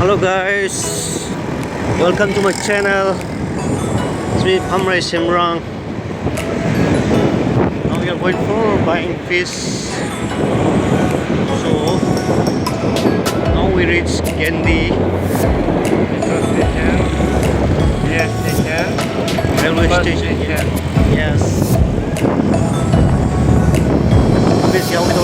Hello guys, welcome to my channel. It's me Pamray Simrang. Now we are going for buying fish. So now we reach Candy Yes, station. railway Bus station. station. Yes. Fish yaothui.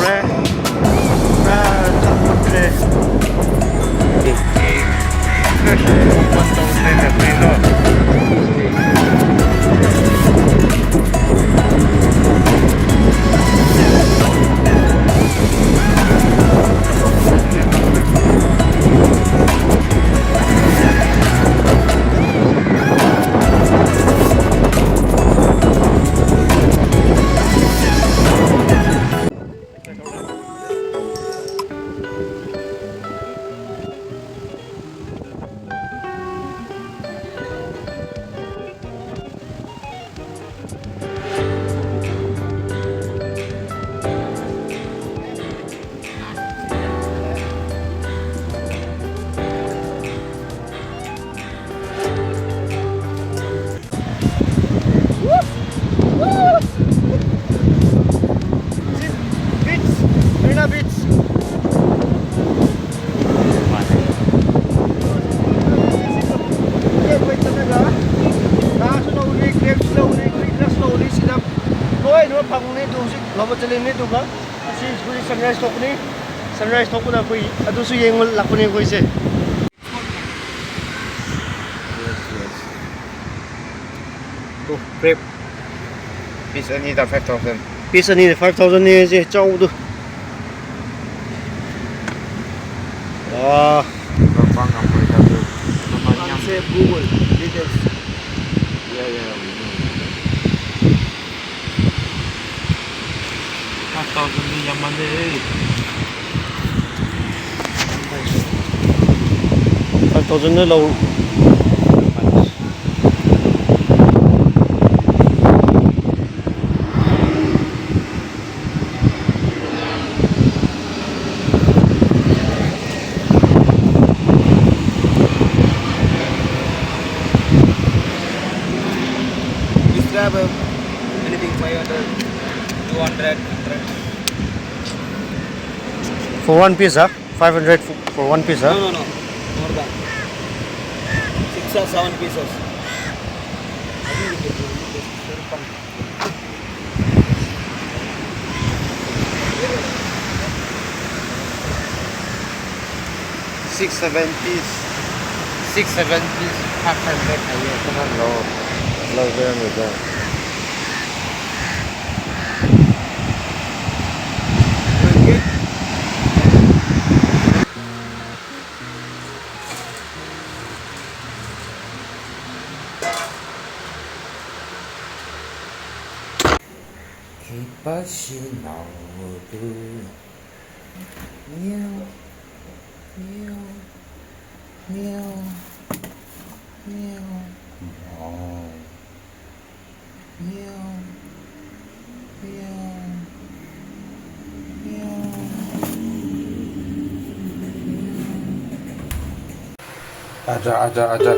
Sunrise talk na koi adu su yeng lakune koi se. To prep. Piece only the 5,000. Piece ani 5,000 ni je chau du. Ah, Gampang kamu itu. Namanya save Google details. ya. 5,000 ni yang mana? 5,000 na low. Describe anything 500, 200, 100. For one piece, huh? 500 for one piece, huh? No. More than 6 or 7 pieces. Six, 7 piece, 500 aja, kan low. Low there with that. Ada.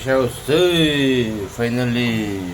Yaothui, finally.